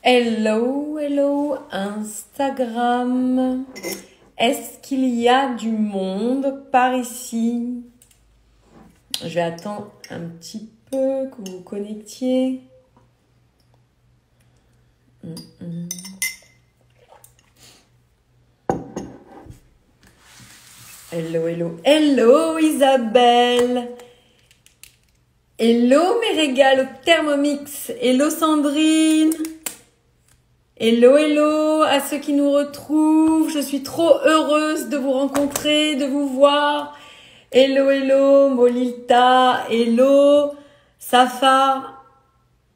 Hello, hello Instagram. Est-ce qu'il y a du monde par ici? Je vais attendre un petit peu que vous vous connectiez. Hello, hello, hello Isabelle. Hello mes régales au Thermomix. Hello Sandrine. Hello, hello à ceux qui nous retrouvent. Je suis trop heureuse de vous rencontrer, de vous voir. Hello, hello Molita. Hello Safa.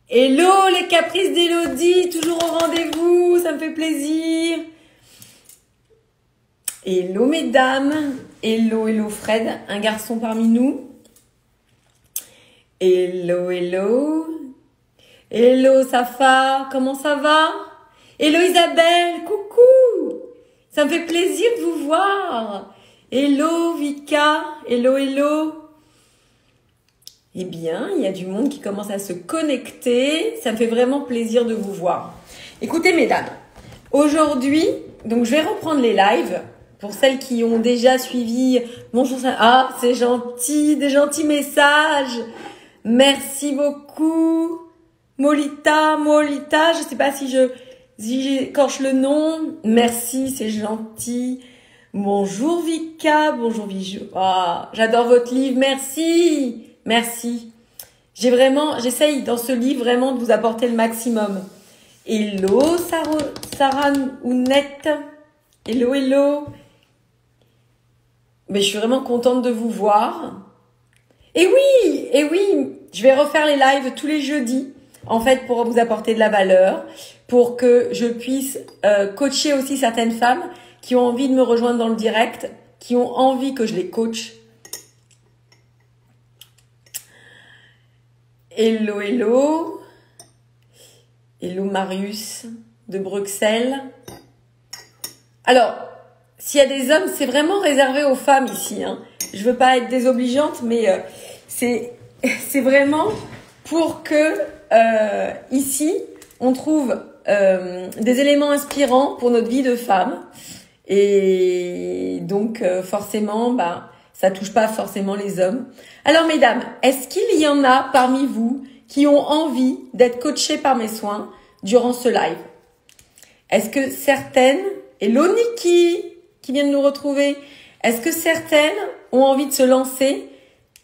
Hello les caprices d'Élodie, toujours au rendez-vous, ça me fait plaisir. Hello mesdames. Hello, hello Fred, un garçon parmi nous. Hello, hello. Hello Safa, comment ça va? Hello Isabelle, coucou. Ça me fait plaisir de vous voir. Hello Vika, hello, hello. Eh bien, il y a du monde qui commence à se connecter. Ça me fait vraiment plaisir de vous voir. Écoutez mesdames, aujourd'hui, donc je vais reprendre les lives. Pour celles qui ont déjà suivi, bonjour, ah, c'est gentil, des gentils messages. Merci beaucoup. Molita, je sais pas si j'écorche le nom. Merci, c'est gentil. Bonjour Vika, bonjour Bijou. Ah, j'adore votre livre, merci. Merci. J'essaye dans ce livre vraiment de vous apporter le maximum. Hello Sarah Ounette. Hello, hello. Mais je suis vraiment contente de vous voir. Et oui, je vais refaire les lives tous les jeudis, en fait, pour vous apporter de la valeur, pour que je puisse coacher aussi certaines femmes qui ont envie de me rejoindre dans le direct, qui ont envie que je les coach. Hello, hello. Hello Marius de Bruxelles. Alors, s'il y a des hommes, c'est vraiment réservé aux femmes ici, hein. Je veux pas être désobligeante, mais c'est vraiment pour que ici, on trouve des éléments inspirants pour notre vie de femme. Et donc, forcément, ça touche pas forcément les hommes. Alors, mesdames, est-ce qu'il y en a parmi vous qui ont envie d'être coachées par mes soins durant ce live? Est-ce que certaines, hello Niki, qui vient de nous retrouver, est-ce que certaines ont envie de se lancer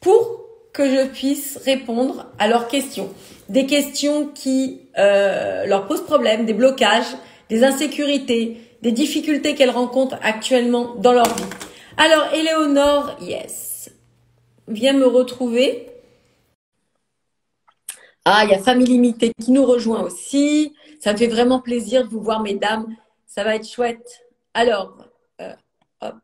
pour que je puisse répondre à leurs questions? Des questions qui leur posent problème, des blocages, des insécurités, des difficultés qu'elles rencontrent actuellement dans leur vie. Alors, Éléonore, yes, viens me retrouver. Ah, il y a Famille Limitée qui nous rejoint aussi. Ça me fait vraiment plaisir de vous voir, mesdames. Ça va être chouette. Alors, hop.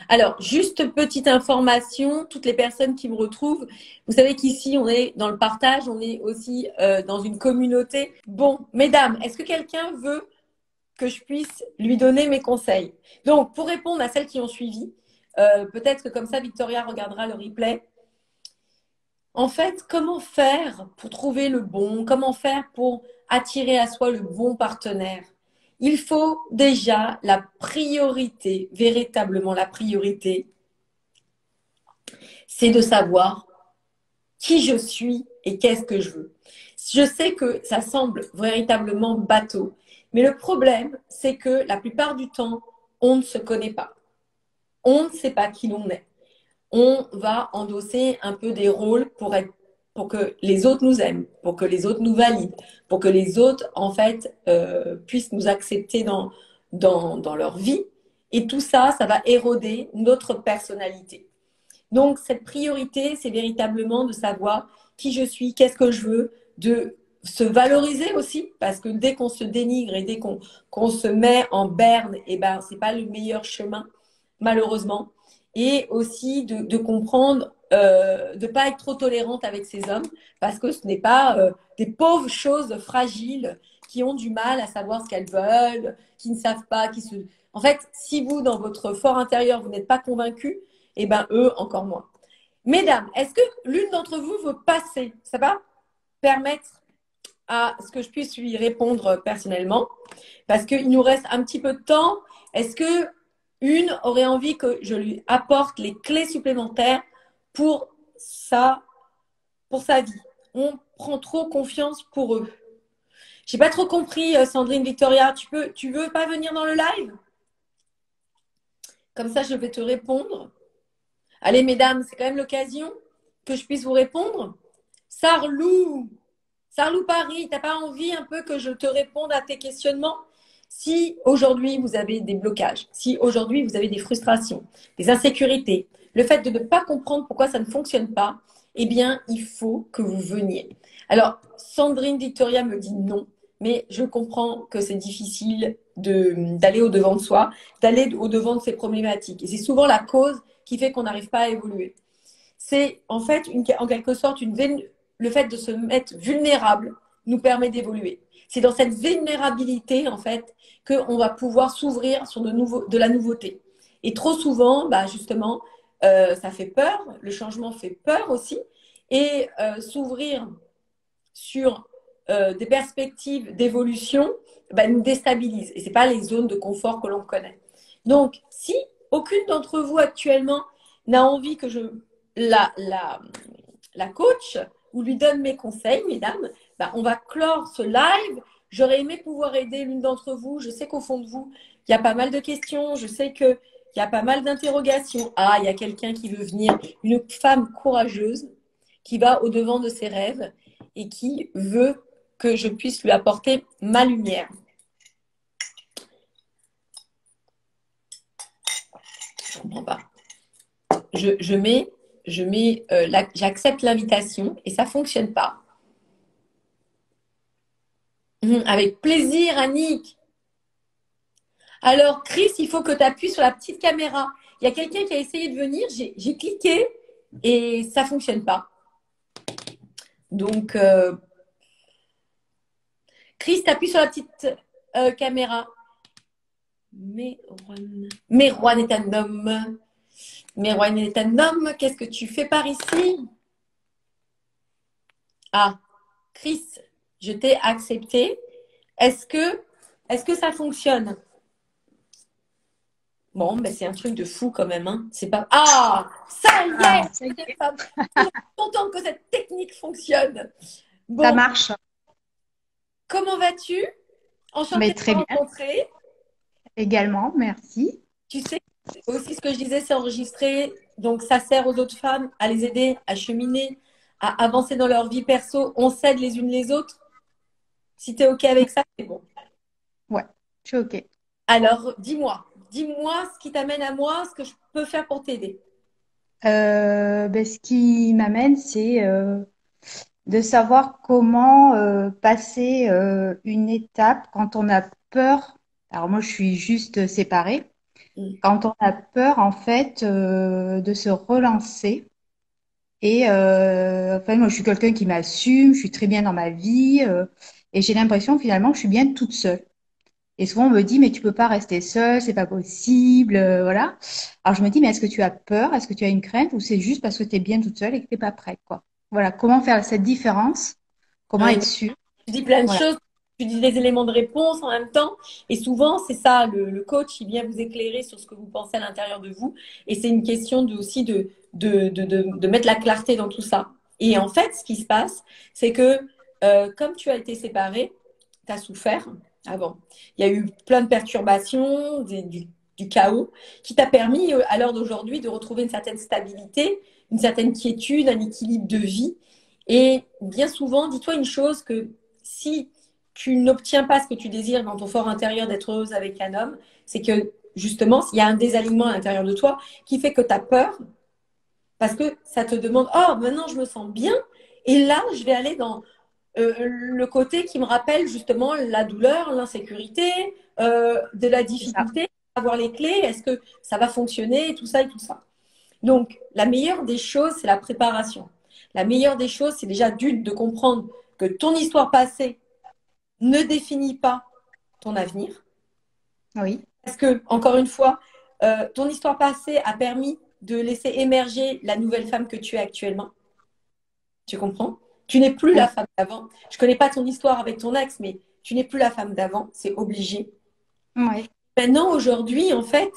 Alors, juste petite information, toutes les personnes qui me retrouvent, vous savez qu'ici, on est dans le partage, on est aussi dans une communauté. Bon, mesdames, est-ce que quelqu'un veut que je puisse lui donner mes conseils? Donc, pour répondre à celles qui ont suivi, peut-être que comme ça, Victoria regardera le replay. En fait, comment faire pour trouver le bon? Comment faire pour attirer à soi le bon partenaire? Il faut déjà la priorité, véritablement la priorité, c'est de savoir qui je suis et qu'est-ce que je veux. Je sais que ça semble véritablement bateau, mais le problème, c'est que la plupart du temps, on ne se connaît pas. On ne sait pas qui l'on est. On va endosser un peu des rôles pour que les autres nous aiment, pour que les autres nous valident, pour que les autres, en fait, puissent nous accepter dans leur vie. Et tout ça, ça va éroder notre personnalité. Donc, cette priorité, c'est véritablement de savoir qui je suis, qu'est-ce que je veux, de se valoriser aussi, parce que dès qu'on se dénigre et dès qu'on se met en berne, c'est pas le meilleur chemin, malheureusement. Et aussi de comprendre, de pas être trop tolérante avec ces hommes, parce que ce n'est pas des pauvres choses fragiles qui ont du mal à savoir ce qu'elles veulent, qui ne savent pas, En fait, si vous, dans votre fort intérieur, vous n'êtes pas convaincus, eux, encore moins. Mesdames, est-ce que l'une d'entre vous veut passer? Ça va permettre à ce que je puisse lui répondre personnellement, parce qu'il nous reste un petit peu de temps. Est-ce que une aurait envie que je lui apporte les clés supplémentaires pour pour sa vie? On prend trop confiance pour eux. J'ai pas trop compris, Sandrine Victoria. Tu veux pas venir dans le live? Comme ça, je vais te répondre. Allez, mesdames, c'est quand même l'occasion que je puisse vous répondre. Sarlou, Sarlou Paris, t'as pas envie un peu que je te réponde à tes questionnements? Si aujourd'hui vous avez des blocages, si aujourd'hui vous avez des frustrations, des insécurités, le fait de ne pas comprendre pourquoi ça ne fonctionne pas, eh bien, il faut que vous veniez. Alors, Sandrine Victoria me dit non, mais je comprends que c'est difficile d'aller au-devant de soi, d'aller au-devant de ses problématiques. Et c'est souvent la cause qui fait qu'on n'arrive pas à évoluer. C'est en fait, en quelque sorte, le fait de se mettre vulnérable nous permet d'évoluer. C'est dans cette vulnérabilité, en fait, qu'on va pouvoir s'ouvrir sur de la nouveauté. Et trop souvent, bah, justement, ça fait peur, le changement fait peur aussi, et s'ouvrir sur des perspectives d'évolution bah, nous déstabilise. Et ce n'est pas les zones de confort que l'on connaît. Donc, si aucune d'entre vous actuellement n'a envie que je la coach ou lui donne mes conseils, mesdames, bah, on va clore ce live. J'aurais aimé pouvoir aider l'une d'entre vous. Je sais qu'au fond de vous, il y a pas mal de questions. Je sais qu'il y a pas mal d'interrogations. Ah, il y a quelqu'un qui veut venir, une femme courageuse qui va au-devant de ses rêves et qui veut que je puisse lui apporter ma lumière. Je ne comprends pas. J'accepte l'invitation et ça ne fonctionne pas. Avec plaisir, Annick. Alors, Chris, il faut que tu appuies sur la petite caméra. Il y a quelqu'un qui a essayé de venir, j'ai cliqué et ça ne fonctionne pas. Donc, Chris, tu appuies sur la petite caméra. Merwan est un homme. Merwan est un homme. Qu'est-ce que tu fais par ici? Ah, Chris, je t'ai accepté. Est-ce que ça fonctionne? Bon, ben c'est un truc de fou quand même. Hein. C'est pas. Ah, ça y est, ça y est. Je suis contente que cette technique fonctionne. Bon, Ça marche. comment vas-tu? Enchantée Mais de te très bien. rencontrer. Également, merci. Tu sais, aussi ce que je disais, c'est enregistré. Donc, ça sert aux autres femmes à les aider à cheminer, à avancer dans leur vie perso. On s'aide les unes les autres. Si tu es OK avec ça, c'est bon. Ouais, je suis OK. Alors, dis-moi ce qui t'amène à moi, ce que je peux faire pour t'aider. Ce qui m'amène, c'est de savoir comment passer une étape quand on a peur. Alors moi, je suis juste séparée. Mm. Quand on a peur, en fait, de se relancer. Et enfin, moi, je suis quelqu'un qui m'assume, je suis très bien dans ma vie, et j'ai l'impression finalement que je suis bien toute seule. Et souvent, on me dit, mais tu peux pas rester seule, c'est pas possible, voilà. Alors, je me dis, mais est-ce que tu as peur? Est-ce que tu as une crainte? Ou c'est juste parce que tu es bien toute seule et que t'es pas prête, quoi. Voilà. Comment faire cette différence? Comment Ouais, être sûre? tu dis plein de Voilà. choses, tu dis des éléments de réponse en même temps. Et souvent, c'est ça, le coach, il vient vous éclairer sur ce que vous pensez à l'intérieur de vous. Et c'est une question aussi de mettre la clarté dans tout ça. Et en fait, ce qui se passe, c'est que comme tu as été séparée, tu as souffert avant. Il y a eu plein de perturbations, du chaos, qui t'a permis, à l'heure d'aujourd'hui, de retrouver une certaine stabilité, une certaine quiétude, un équilibre de vie. Et bien souvent, dis-toi une chose que si tu n'obtiens pas ce que tu désires dans ton fort intérieur d'être heureuse avec un homme, c'est que justement, il y a un désalignement à l'intérieur de toi qui fait que tu as peur parce que ça te demande, oh, maintenant je me sens bien et là, je vais aller dans le côté qui me rappelle justement la douleur, l'insécurité, de la C'est ça. difficulté, avoir les clés, est-ce que ça va fonctionner, tout ça et tout ça. Donc, la meilleure des choses, c'est la préparation. La meilleure des choses, c'est déjà d'une, de comprendre que ton histoire passée ne définit pas ton avenir. Oui. Parce que, encore une fois, ton histoire passée a permis de laisser émerger la nouvelle femme que tu es actuellement. Tu comprends? Tu n'es plus la oui, femme d'avant. Je connais pas ton histoire avec ton ex, mais tu n'es plus la femme d'avant. C'est obligé. oui, Maintenant, aujourd'hui, en fait,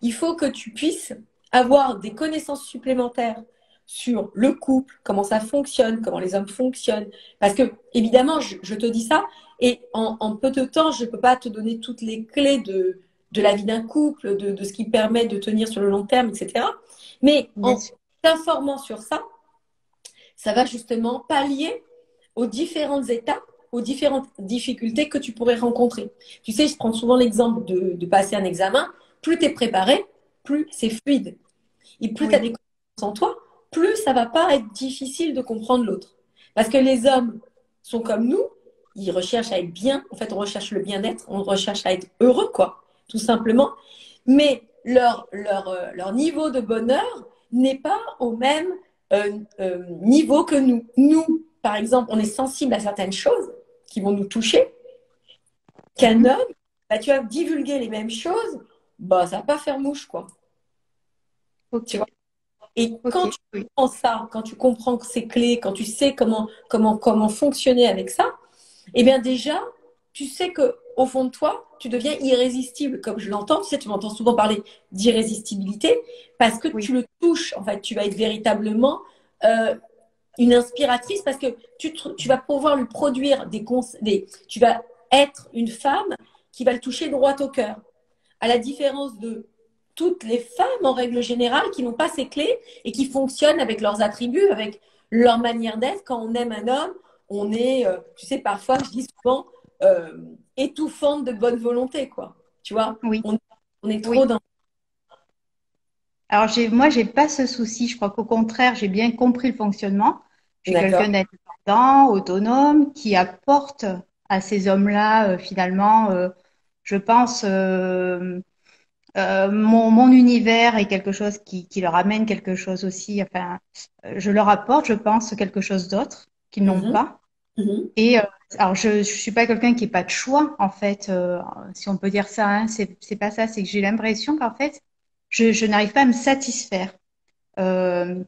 il faut que tu puisses avoir des connaissances supplémentaires sur le couple, comment ça fonctionne, comment les hommes fonctionnent. Parce que, évidemment, je te dis ça, et en peu de temps, je ne peux pas te donner toutes les clés de la vie d'un couple, de ce qui permet de tenir sur le long terme, etc. Mais bien en sûr. t'informant sur ça, ça va justement pallier aux différentes étapes, aux différentes difficultés que tu pourrais rencontrer. Tu sais, je prends souvent l'exemple de passer un examen. Plus tu es préparé, plus c'est fluide. Et plus tu as Oui, des connaissances en toi, plus ça va pas être difficile de comprendre l'autre. Parce que les hommes sont comme nous, ils recherchent à être bien. En fait, on recherche le bien-être, on recherche à être heureux, quoi, tout simplement. Mais leur niveau de bonheur n'est pas au même niveau que nous. Nous, par exemple, on est sensible à certaines choses qui vont nous toucher. Qu'un mhm, homme, bah, tu vas divulguer les mêmes choses, bah, ça va pas faire mouche, quoi. ok, Tu vois. Et ok, quand tu oui, comprends ça, quand tu comprends que c'est clé, quand tu sais comment fonctionner avec ça, eh bien déjà, tu sais que au fond de toi, tu deviens irrésistible, comme je l'entends. Tu sais, tu m'entends souvent parler d'irrésistibilité parce que oui, tu le touches. En fait, tu vas être véritablement euh, une inspiratrice parce que tu vas pouvoir lui produire tu vas être une femme qui va le toucher droit au cœur. À la différence de toutes les femmes en règle générale qui n'ont pas ces clés et qui fonctionnent avec leurs attributs, avec leur manière d'être. Quand on aime un homme, on est, tu sais, parfois, je dis souvent, euh, étouffante de bonne volonté, quoi. Tu vois, oui, on est trop oui. dans. Alors, moi, j'ai pas ce souci. Je crois qu'au contraire, j'ai bien compris le fonctionnement. Je suis quelqu'un D'accord. d'indépendant, autonome, qui apporte à ces hommes-là, finalement, je pense, mon univers est quelque chose qui leur amène quelque chose aussi. Enfin, je leur apporte, je pense, quelque chose d'autre qu'ils n'ont Mhm, pas. mhm. Et alors, je suis pas quelqu'un qui est pas de choix, en fait, si on peut dire ça. Hein, c'est pas ça. C'est que j'ai l'impression qu'en fait, je n'arrive pas à me satisfaire. Euh,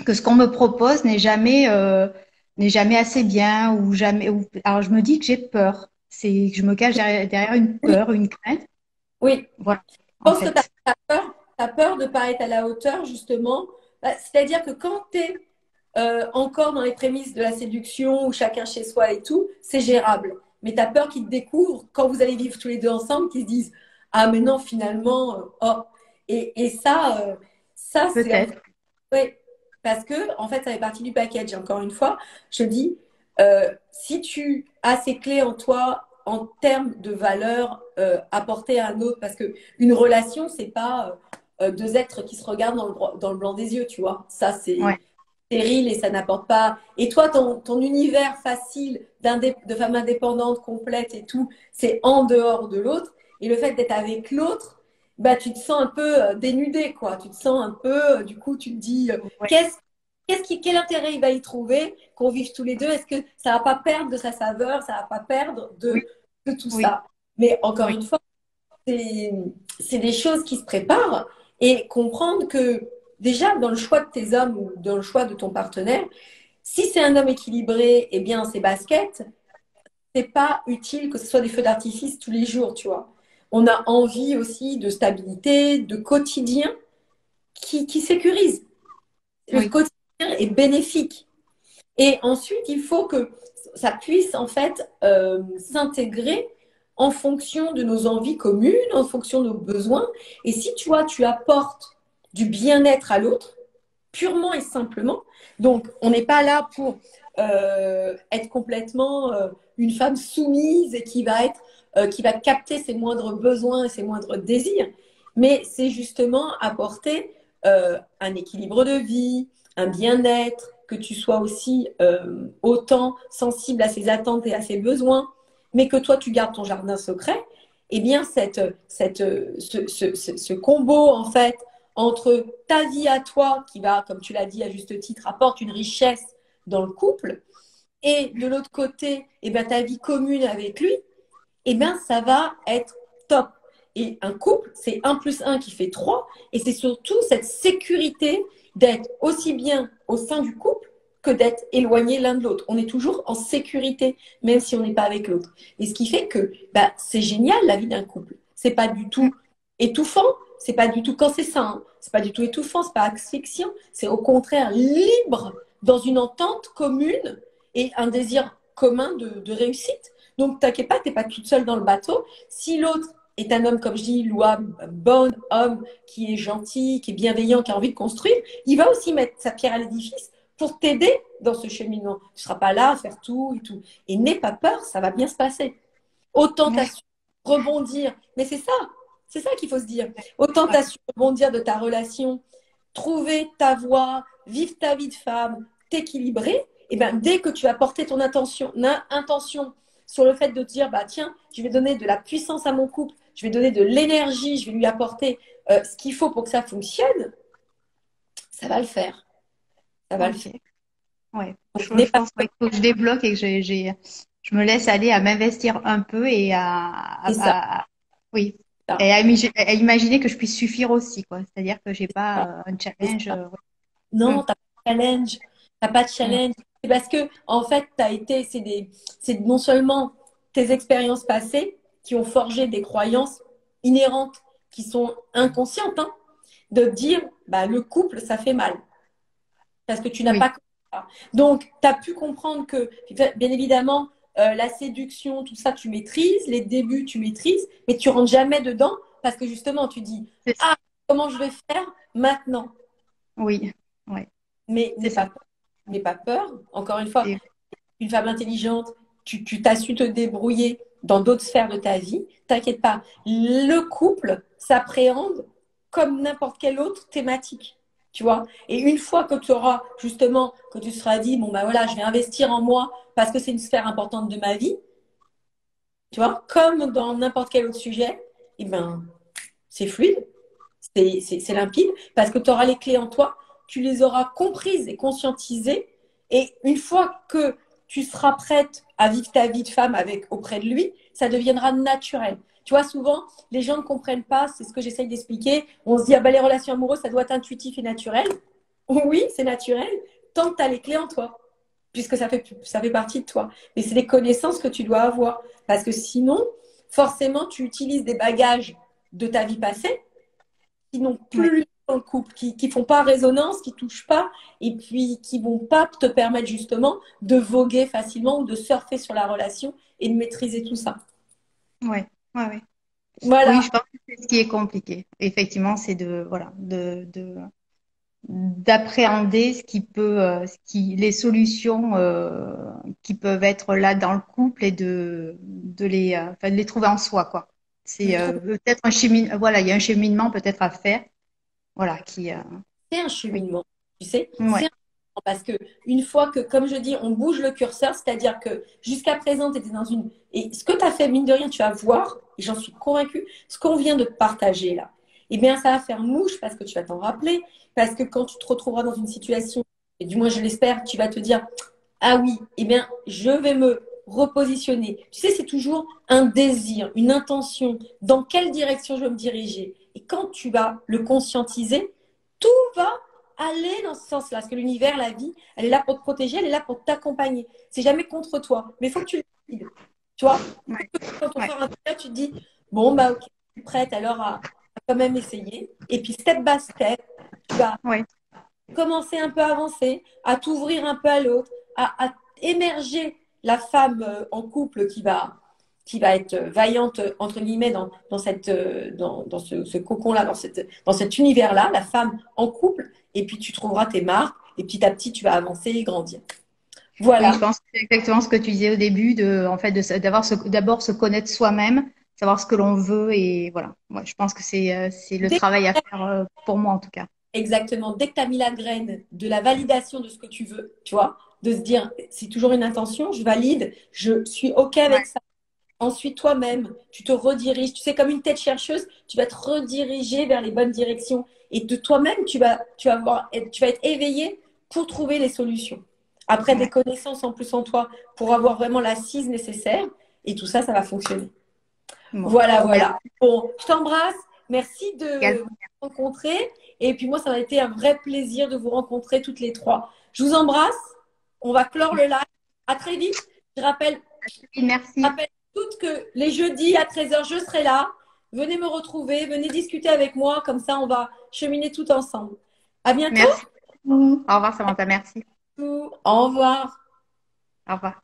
que ce qu'on me propose n'est jamais assez bien ou jamais. Alors, je me dis que j'ai peur. C'est que je me cache derrière une Oui, peur, une crainte. oui. Voilà, Je en pense que tu fait. as peur, t'as peur de ne pas être à la hauteur, justement. Bah, c'est-à-dire que quand tu es encore dans les prémices de la séduction, où chacun chez soi et tout, c'est gérable. Mais tu as peur qu'ils te découvrent quand vous allez vivre tous les deux ensemble, qu'ils se disent ah, mais non, finalement, oh. Et ça c'est en fait, Peut-être. ouais, parce que en fait, ça fait partie du package. Encore une fois, je dis si tu as ces clés en toi en termes de valeur apportée à un autre, parce que une relation, c'est pas deux êtres qui se regardent dans le blanc des yeux, tu vois. Ça, c'est Ouais. stérile et ça n'apporte pas. Et toi, ton univers facile de femme indépendante, complète et tout, c'est en dehors de l'autre. Et le fait d'être avec l'autre, bah, tu te sens un peu dénudé, quoi. Tu te sens un peu, du coup, tu te dis, Ouais. quel intérêt il va y trouver qu'on vive tous les deux? Est-ce que ça va pas perdre de sa saveur? Ça va pas perdre Oui. de tout Oui. ça? Mais encore Oui. une fois, c'est c'est des choses qui se préparent et comprendre que déjà dans le choix de tes hommes ou dans le choix de ton partenaire, si c'est un homme équilibré, eh bien ses baskets, c'est pas utile que ce soit des feux d'artifice tous les jours, tu vois. On a envie aussi de stabilité, de quotidien qui sécurise. Le Oui. quotidien est bénéfique. Et ensuite, il faut que ça puisse en fait s'intégrer en fonction de nos envies communes, en fonction de nos besoins. Et si tu vois, tu apportes du bien-être à l'autre, purement et simplement, donc on n'est pas là pour être complètement une femme soumise et qui va capter ses moindres besoins et ses moindres désirs, mais c'est justement apporter un équilibre de vie, un bien-être, que tu sois aussi autant sensible à ses attentes et à ses besoins, mais que toi tu gardes ton jardin secret, eh bien ce combo en fait entre ta vie à toi, qui va, comme tu l'as dit à juste titre, apporte une richesse dans le couple, et de l'autre côté, eh ben, ta vie commune avec lui, eh ben, ça va être top. Et un couple, c'est un plus un qui fait 3. Et c'est surtout cette sécurité d'être aussi bien au sein du couple que d'être éloignés l'un de l'autre. On est toujours en sécurité, même si on n'est pas avec l'autre. Et ce qui fait que bah, c'est génial la vie d'un couple. C'est pas du tout étouffant, c'est pas du tout quand c'est ça, hein. C'est pas du tout étouffant, c'est pas asphyxiant, c'est au contraire libre dans une entente commune et un désir commun de réussite. Donc t'inquiète pas, t'es pas toute seule dans le bateau. Si l'autre est un homme, comme je dis, louable, un bon homme, qui est gentil, qui est bienveillant, qui a envie de construire, il va aussi mettre sa pierre à l'édifice pour t'aider dans ce cheminement. Tu ne seras pas là à faire tout et tout. Et n'aie pas peur, ça va bien se passer. Autant t'assurer rebondir. Mais c'est ça qu'il faut se dire. Autant t'assurer rebondir de ta relation, trouver ta voie, vivre ta vie de femme, t'équilibrer. Et ben dès que tu vas porter ton intention sur le fait de te dire, bah tiens, je vais donner de la puissance à mon couple, je vais donner de l'énergie, je vais lui apporter ce qu'il faut pour que ça fonctionne, ça va le faire. Ça va le faire. Ouais. Donc, Je pense qu'il faut que je débloque et que je me laisse aller à m'investir un peu et c'est ça. oui. Ça. Et à imaginer que je puisse suffire aussi, quoi. C'est-à-dire que j'ai pas un challenge. Non, Mm. t'as pas de challenge. T'as pas de Mm. challenge. C'est parce que, en fait, c'est non seulement tes expériences passées qui ont forgé des croyances inhérentes qui sont inconscientes, hein, de dire, bah, le couple, ça fait mal. Parce que tu n'as Oui, pas compris ça. Donc, tu as pu comprendre que, bien évidemment, la séduction, tout ça, tu maîtrises, les débuts, tu maîtrises, mais tu rentres jamais dedans parce que justement, tu dis, c'est ça. ah, comment je vais faire maintenant? Oui, ouais, Mais c'est n'aie ça. pas peur. N'aie pas peur. Encore une fois, Et- une femme intelligente, tu t'as su te débrouiller dans d'autres sphères de ta vie. T'inquiète pas. Le couple s'appréhende comme n'importe quelle autre thématique. Tu vois? Et une fois que tu auras, justement, que tu seras dit, bon, bah voilà, je vais investir en moi parce que c'est une sphère importante de ma vie, tu vois, comme dans n'importe quel autre sujet, eh ben, c'est fluide, c'est limpide, parce que tu auras les clés en toi, tu les auras comprises et conscientisées, et une fois que tu seras prête à vivre ta vie de femme avec auprès de lui, ça deviendra naturel. Tu vois, souvent, les gens ne comprennent pas, c'est ce que j'essaye d'expliquer. On se dit, ah ben, les relations amoureuses, ça doit être intuitif et naturel. Oui, c'est naturel, tant que tu as les clés en toi, puisque ça fait partie de toi. Mais c'est des connaissances que tu dois avoir, parce que sinon, forcément, tu utilises des bagages de ta vie passée qui n'ont ouais. plus dans le couple, qui font pas résonance, qui touchent pas, et puis qui vont pas te permettre justement de voguer facilement ou de surfer sur la relation et de maîtriser tout ça. Ouais, ouais, ouais. Oui, Voilà, je pense que c'est ce qui est compliqué. Effectivement, c'est voilà, d'appréhender les solutions qui peuvent être là dans le couple et enfin, de les trouver en soi, quoi. de C'est trouver peut-être voilà, il y a un cheminement peut-être à faire, voilà, un oui, cheminement, tu sais, c'est ouais, un cheminement parce que une fois que, comme je dis, on bouge le curseur, c'est-à-dire que jusqu'à présent, tu étais dans une... Et ce que tu as fait, mine de rien, tu vas voir, et j'en suis convaincue, ce qu'on vient de te partager là, eh bien, ça va faire mouche parce que tu vas t'en rappeler, parce que quand tu te retrouveras dans une situation, et du moins je l'espère, tu vas te dire, ah oui, eh bien, je vais me repositionner. Tu sais, c'est toujours un désir, une intention, dans quelle direction je veux me diriger. Et quand tu vas le conscientiser, tout va aller dans ce sens-là. Parce que l'univers, la vie, elle est là pour te protéger, elle est là pour t'accompagner. C'est jamais contre toi, mais il faut que tu le décides. Tu vois, ouais, quand ton ouais, fort intérieur, tu te dis, bon, bah ok, je suis prête alors à quand même essayer. Et puis, step by step, tu vas ouais, commencer un peu à avancer, à t'ouvrir un peu à l'autre, à émerger la femme en couple qui va être vaillante, entre guillemets, dans ce cocon-là, dans cet univers-là, la femme en couple, et puis tu trouveras tes marques, et petit à petit, tu vas avancer et grandir. oui, je Voilà. pense que c'est exactement ce que tu disais au début, en fait, d'abord se connaître soi-même, savoir ce que l'on veut et voilà. Ouais, je pense que c'est le Dès travail à faire pour moi en tout cas. Exactement. Dès que tu as mis la graine de la validation de ce que tu veux, tu vois, de se dire, c'est toujours une intention, je valide, je suis OK avec Ouais, ça. Ensuite, toi-même, tu te rediriges. Tu sais, comme une tête chercheuse, tu vas te rediriger vers les bonnes directions. Et de toi-même, tu vas être éveillé pour trouver les solutions. Après, des ouais. connaissances en plus en toi pour avoir vraiment l'assise nécessaire. Et tout ça, ça va fonctionner. Bon, Voilà, merci voilà. Bon, je t'embrasse. Merci de également. me rencontrer. Et puis moi, ça m'a été un vrai plaisir de vous rencontrer toutes les trois. Je vous embrasse. On va clore le live. À très vite. Je Merci. rappelle toutes que les jeudis à 13h, je serai là. Venez me retrouver, venez discuter avec moi. Comme ça, on va cheminer tout ensemble. À bientôt. Merci. Au revoir, Samantha. Merci. Au revoir. Au revoir.